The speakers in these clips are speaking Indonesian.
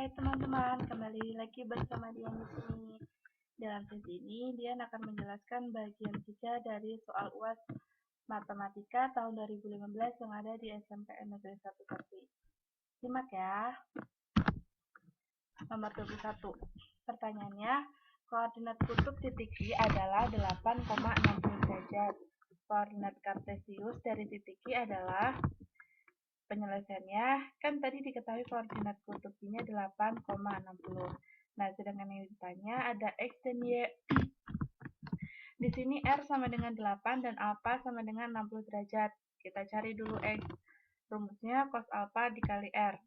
Hai teman-teman, kembali lagi bersama Dian di sini. Dalam sesi ini, Dian akan menjelaskan bagian 3 dari soal UAS Matematika tahun 2015 yang ada di SMPN Negeri 1 Serpong. Simak ya. Nomor 21. Pertanyaannya, koordinat kutub titik I adalah 8,60 derajat. Koordinat kartesius dari titik I adalah penyelesaiannya, kan tadi diketahui koordinat kutub I-nya 8,60. Nah, sedangkan yang ditanya ada X dan Y. Di sini R sama dengan 8 dan alpha sama dengan 60 derajat. Kita cari dulu X. Rumusnya cos alpha dikali R.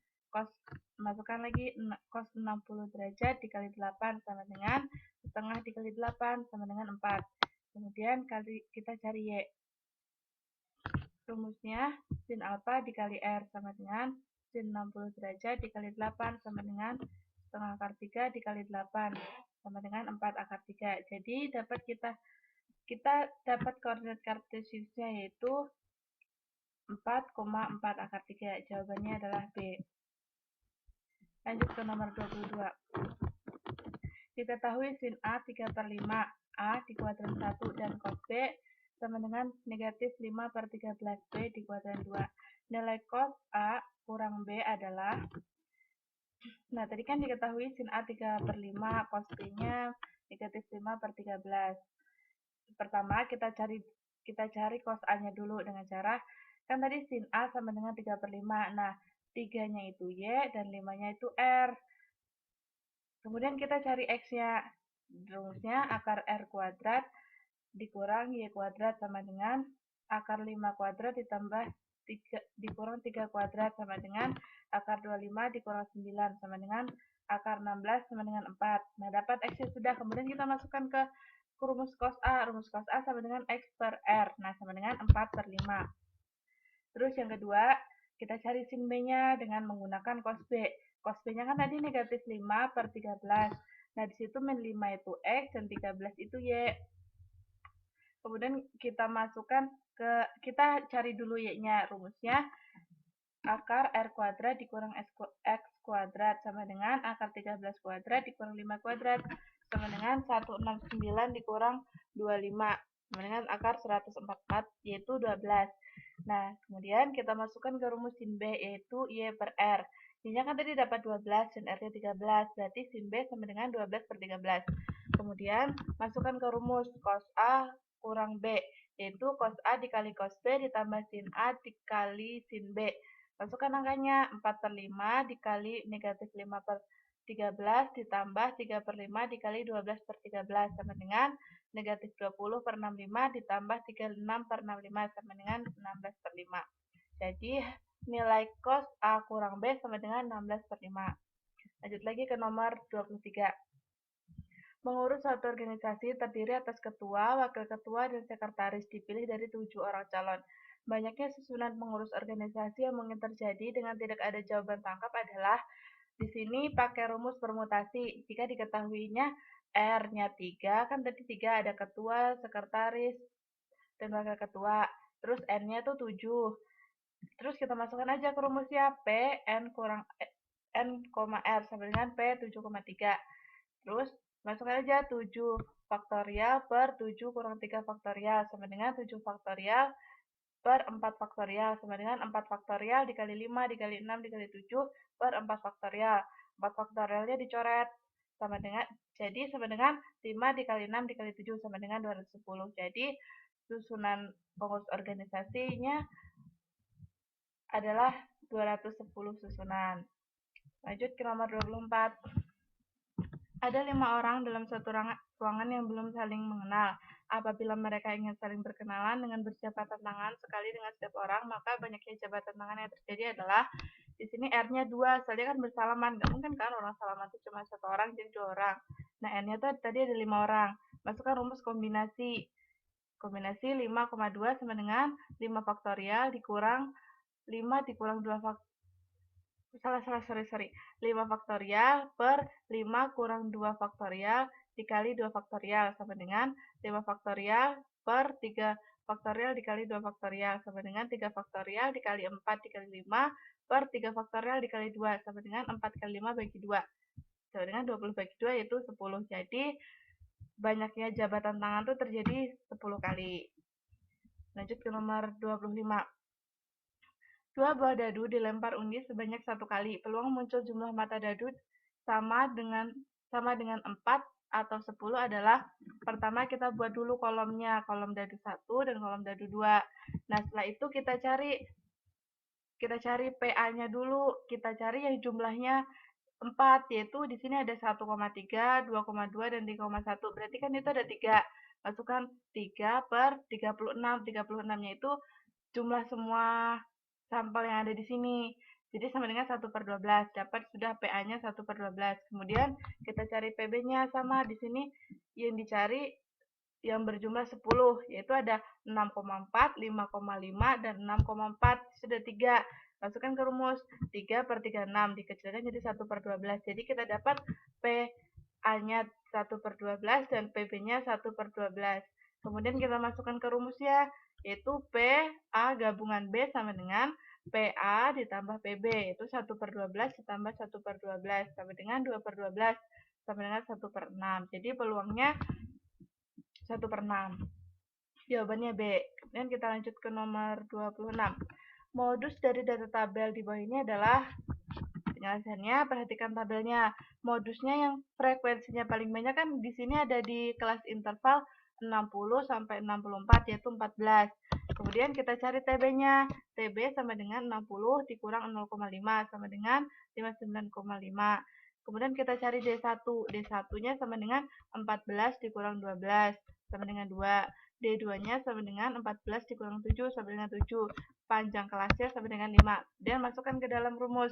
Masukkan lagi cos 60 derajat dikali 8 sama dengan setengah dikali 8 sama dengan 4. Kemudian kita cari Y. Rumusnya sin alpha dikali R sama dengan sin 60 derajat dikali 8 sama dengan setengah akar 3 dikali 8 sama dengan 4 akar 3. Jadi dapat kita dapat koordinat kartesiusnya yaitu 4,4 akar 3. Jawabannya adalah B. Lanjut ke nomor 22. Diketahui sin A 3/5 A di kuadran 1 dan cos B sama dengan negatif 5 per 13 B di kuadran 2. Nilai cos A kurang B adalah, nah tadi kan diketahui sin A 3/5, cos B-nya negatif 5 per 13. Pertama kita cari cos A-nya dulu dengan cara, kan tadi sin A sama dengan 3/5, nah 3-nya itu Y dan 5-nya itu R. Kemudian kita cari X-nya, rumusnya akar R kuadrat dikurang Y kuadrat sama dengan akar 5 kuadrat ditambah 3, dikurang 3 kuadrat sama dengan akar 25 dikurang 9 sama dengan akar 16 sama dengan 4. Nah, dapat X-nya sudah. Kemudian kita masukkan ke rumus cos A. Rumus cos A sama dengan X per R. Nah, sama dengan 4/5. Terus yang kedua, kita cari sin B-nya dengan menggunakan cos B. Cos B-nya kan tadi negatif 5 per 13. Nah, di situ min 5 itu X dan 13 itu Y. Kemudian kita masukkan kita cari dulu Y-nya. Rumusnya akar R kuadrat dikurang X kuadrat sama dengan akar 13 kuadrat dikurang 5 kuadrat sama dengan 169 dikurang 25 sama dengan akar 144 yaitu 12. Nah, kemudian kita masukkan ke rumus sin B yaitu Y per R. Y-nya kan tadi dapat 12 dan R-nya 13, berarti sin B sama dengan 12 per 13. Kemudian masukkan ke rumus cos A kurang B, yaitu cos A dikali cos B ditambah sin A dikali sin B. Masukkan angkanya 4/5 dikali negatif 5 per 13 ditambah 3/5 dikali 12 per 13 sama dengan negatif 20 per 65 ditambah 36 per 65 sama dengan 16 per 5. Jadi nilai cos A kurang B sama dengan 16 per 5. Lanjut lagi ke nomor 23. Mengurus suatu organisasi terdiri atas ketua, wakil ketua, dan sekretaris dipilih dari 7 orang calon. Banyaknya susunan pengurus organisasi yang mungkin terjadi dengan tidak ada jawaban tangkap adalah, di sini pakai rumus permutasi. Jika diketahuinya R-nya 3, kan tadi 3 ada ketua, sekretaris, dan wakil ketua. Terus N-nya tuh 7. Terus kita masukkan aja ke rumusnya P N kurang N, R sama dengan P 7,3. Terus masukkan aja 7 faktorial per 7 kurang 3 faktorial sama dengan 7 faktorial per 4 faktorial sama dengan 4 faktorial dikali 5 dikali 6 dikali 7 per 4 faktorial. 4 faktorialnya dicoret sama dengan, jadi sama dengan 5 dikali 6 dikali 7 sama dengan 210. Jadi susunan pengurus organisasinya adalah 210 susunan. Lanjut ke nomor 24. Ada 5 orang dalam satu ruangan yang belum saling mengenal. Apabila mereka ingin saling berkenalan dengan berjabatan tangan sekali dengan setiap orang, maka banyaknya jabatan tangan yang terjadi adalah, di sini R-nya 2, soalnya kan bersalaman. Gak mungkin kan orang salaman itu cuma 1 orang, jadi 2 orang. Nah, N-nya tuh tadi ada 5 orang. Masukkan rumus kombinasi. Kombinasi 5,2 sama dengan 5 faktorial dikurang 5 dikurang 2 faktorial. 5 faktorial per 5 kurang 2 faktorial dikali 2 faktorial sama dengan 5 faktorial per 3 faktorial dikali 2 faktorial sama dengan 3 faktorial dikali 4 dikali 5 per 3 faktorial dikali 2 sama dengan 4 kali 5 bagi 2 sama dengan 20 bagi 2 yaitu 10. Jadi banyaknya jabatan tangan itu terjadi 10 kali. Lanjut ke nomor 25. Dua buah dadu dilempar undi sebanyak 1 kali. Peluang muncul jumlah mata dadu sama dengan 4 atau 10 adalah, pertama kita buat dulu kolomnya, kolom dadu 1 dan kolom dadu 2. Nah, setelah itu kita cari PA-nya dulu. Kita cari yang jumlahnya 4, yaitu di sini ada 1,3, 2,2 dan 3,1. Berarti kan itu ada 3. Masukkan 3 per 36. 36-nya itu jumlah semua sampel yang ada di sini. Jadi sama dengan 1 per 12. Dapat sudah PA-nya 1 per 12. Kemudian kita cari PB-nya sama. Di sini yang dicari yang berjumlah 10, yaitu ada 6,4, 5,5, dan 6,4. Sudah 3. Masukkan ke rumus. 3 per 36. Dikecilkan jadi 1 per 12. Jadi kita dapat PA-nya 1 per 12 dan PB-nya 1 per 12. Kemudian kita masukkan ke rumusnya, yaitu PA gabungan B sama dengan PA ditambah PB, yaitu 1 per 12 ditambah 1 per 12 sama dengan 2 per 12 sama dengan 1 per 6. Jadi peluangnya 1 per 6. Jawabannya B. Kemudian kita lanjut ke nomor 26. Modus dari data tabel di bawah ini adalah, penjelasannya, perhatikan tabelnya. Modusnya yang frekuensinya paling banyak kan di sini ada di kelas interval 60 sampai 64, yaitu 14. Kemudian kita cari TB-nya. TB sama dengan 60 dikurang 0,5 sama dengan 59,5. Kemudian kita cari D1. D1-nya sama dengan 14 dikurang 12 sama dengan 2. D2-nya sama dengan 14 dikurang 7 sama dengan 7. Panjang kelasnya sama dengan 5. Dan masukkan ke dalam rumus.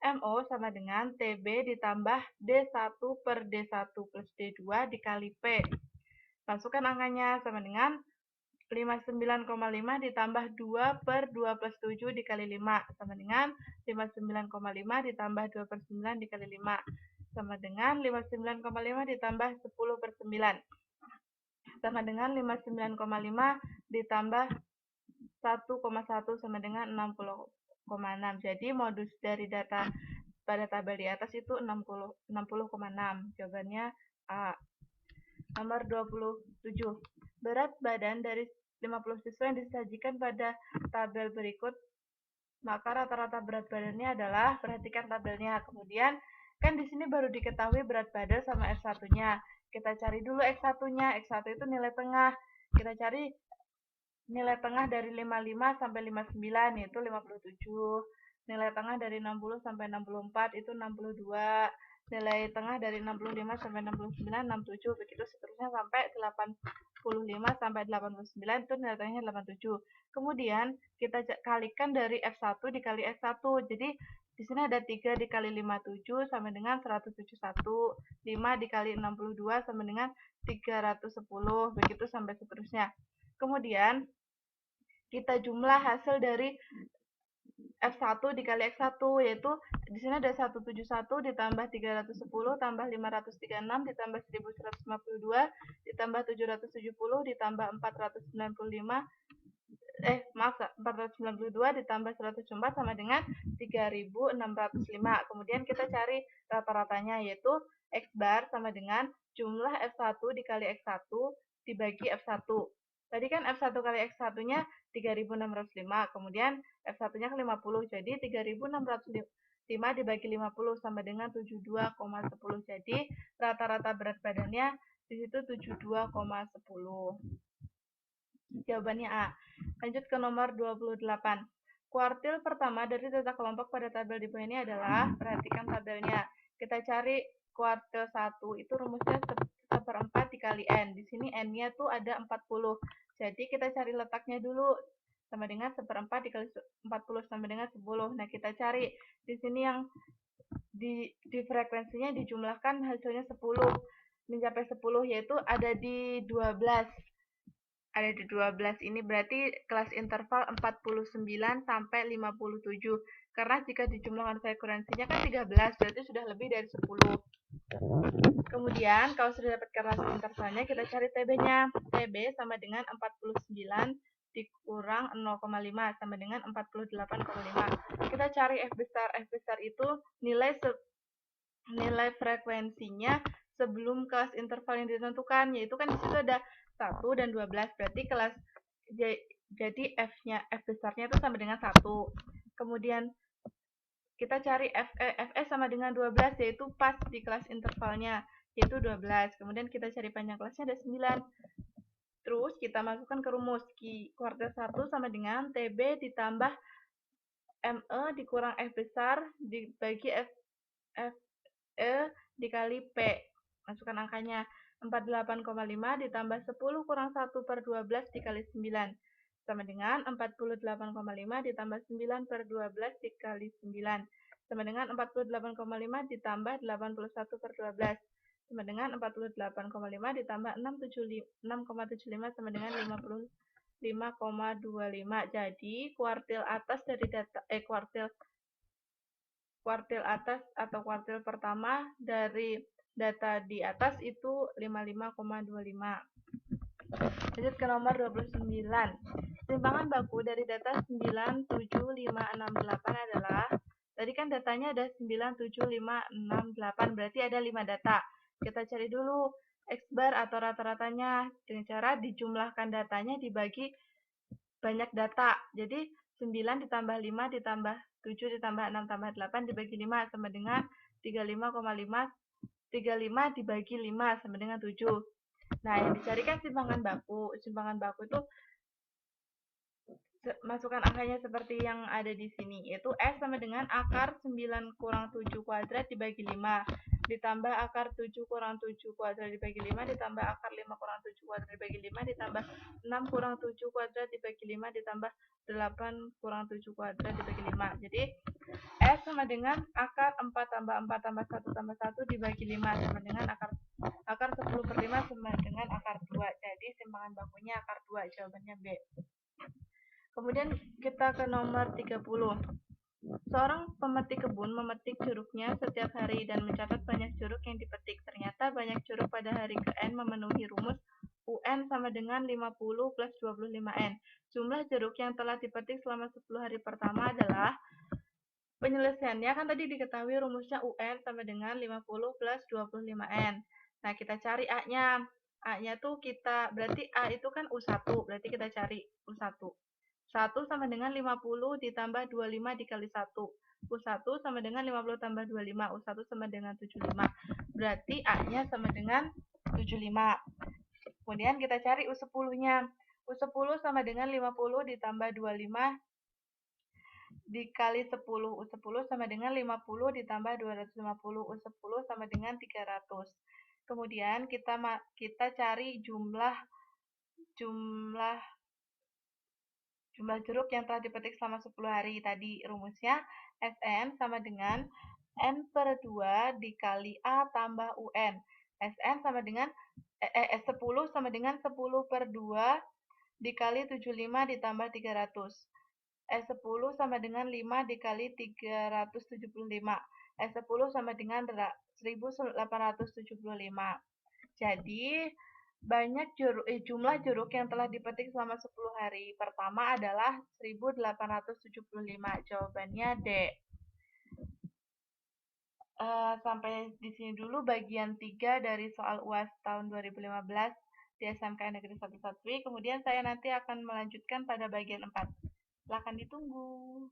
MO sama dengan TB ditambah D1 per D1 plus D2 dikali P. Masukkan angkanya sama dengan 59,5 ditambah 2 per 2 plus 7 dikali 5 sama dengan 59,5 ditambah 2 per 9 dikali 5 sama dengan 59,5 ditambah 10 per 9 sama dengan 59,5 ditambah 1,1 sama dengan 60,6. Jadi modus dari data pada tabel di atas itu 60,6. Jawabannya A. Nomor 27. Berat badan dari 50 siswa yang disajikan pada tabel berikut, maka rata-rata berat badannya adalah, perhatikan tabelnya. Kemudian kan di sini baru diketahui berat badan sama X1-nya. Kita cari dulu X1-nya. X1 itu nilai tengah. Kita cari nilai tengah dari 55 sampai 59 yaitu 57. Nilai tengah dari 60 sampai 64 itu 62. Nilai tengah dari 65 sampai 69 67, begitu seterusnya sampai 85 sampai 89 itu nilai tengahnya 87. Kemudian kita kalikan dari F1 dikali F1. Jadi di sini ada 3 dikali 57 sama dengan 171. 5 dikali 62 sama dengan 310, begitu sampai seterusnya. Kemudian kita jumlah hasil dari F1 dikali X1, yaitu di sini ada 171 ditambah 310 tambah 536 ditambah 1152 ditambah 770 ditambah 495 492 ditambah 104 sama dengan 3605. Kemudian kita cari rata-ratanya, yaitu X bar sama dengan jumlah F1 dikali X1 dibagi F1. Tadi kan F1 kali X1-nya 3605, kemudian F1-nya ke 50, jadi 3605 dibagi 50 sama dengan 72,10. Jadi rata-rata berat badannya di situ 72,10. Jawabannya A. Lanjut ke nomor 28. Kuartil pertama dari data kelompok pada tabel di bawah ini adalah, perhatikan tabelnya. Kita cari kuartil 1, itu rumusnya 1/4 dikali N. Di sini N-nya tuh ada 40. Jadi kita cari letaknya dulu. Sama dengan 1/4 dikali 40 sama dengan 10. Nah, kita cari di sini yang di frekuensinya dijumlahkan hasilnya 10. Mencapai 10 yaitu ada di 12. Ada di 12 ini berarti kelas interval 49 sampai 57. Karena jika dijumlahkan frekuensinya kan 13, berarti sudah lebih dari 10. Kemudian kalau sudah dapat kelas intervalnya, kita cari TB-nya. TB sama dengan 49 dikurang 0,5 sama dengan 48,5. Kita cari F besar. F besar itu nilai frekuensinya sebelum kelas interval yang ditentukan, yaitu kan di situ ada 1 dan 12. Berarti jadi F besarnya itu sama dengan 1. Kemudian kita cari Fs sama dengan 12, yaitu pas di kelas intervalnya, yaitu 12. Kemudian kita cari panjang kelasnya ada 9. Terus kita masukkan ke rumus kuartil 1 sama dengan TB ditambah ME dikurang F besar dibagi FE dikali P. Masukkan angkanya. 48,5 ditambah 10 kurang 1 per 12 dikali 9. Sama dengan 48,5 ditambah 9 per 12 dikali 9. Sama dengan 48,5 ditambah 81 per 12. Sama dengan 48,5 ditambah 6,75 sama dengan 55,25. Jadi kuartil atas dari data kuartil atas atau kuartil pertama dari data di atas itu 55,25. Lanjut ke nomor 29. Simpangan baku dari data 97568 adalah, tadi kan datanya ada 97568, berarti ada 5 data. Kita cari dulu X bar atau rata-ratanya dengan cara dijumlahkan datanya dibagi banyak data. Jadi 9 ditambah 5 ditambah 7 ditambah 6 tambah 8 dibagi 5 sama dengan 35,5. 35 dibagi 5 sama dengan 7. Nah, yang dicarikan simpangan baku. Simpangan baku itu masukkan angkanya seperti yang ada di sini, yaitu S sama dengan akar 9 kurang 7 kuadrat dibagi 5 ditambah akar 7 kurang 7 kuadrat dibagi 5 ditambah akar 5 kurang 7 kuadrat dibagi 5 ditambah 6 kurang 7 kuadrat dibagi 5 ditambah 8 kurang 7 kuadrat dibagi 5. Jadi S sama dengan akar 4 tambah 4 tambah 1 tambah 1 dibagi 5 sama dengan akar 10 per 5 sama dengan akar 2. Jadi simpangan bakunya akar 2, jawabannya B. Kemudian kita ke nomor 30. Seorang pemetik kebun memetik jeruknya setiap hari dan mencatat banyak jeruk yang dipetik. Ternyata banyak jeruk pada hari ke-N memenuhi rumus UN sama dengan 50 plus 25N. Jumlah jeruk yang telah dipetik selama 10 hari pertama adalah, penyelesaiannya kan tadi diketahui rumusnya UN sama dengan 50 plus 25N. Nah, kita cari A-nya. A-nya tuh berarti A itu kan U1, berarti kita cari U1. 1 sama dengan 50 ditambah 25 dikali 1. U1 sama dengan 50 tambah 25. U1 sama dengan 75. Berarti A-nya sama dengan 75. Kemudian kita cari U10-nya. U10 sama dengan 50 ditambah 25 dikali 10. U10 sama dengan 50 ditambah 250. U10 sama dengan 300. Kemudian kita cari jumlah jeruk yang telah dipetik selama 10 hari. Tadi rumusnya Sn sama dengan N per 2 dikali A tambah UN. Sn sama dengan 10 sama dengan 10 per 2 dikali 75 ditambah 300. S10 sama dengan 5 dikali 375. S10 sama dengan 1875. Jadi jumlah jeruk yang telah dipetik selama 10 hari pertama adalah 1875. Jawabannya D. Sampai di sini dulu bagian 3 dari soal UAS tahun 2015 di SMK Negeri 1 Satwi. Kemudian saya nanti akan melanjutkan pada bagian 4. Silakan ditunggu.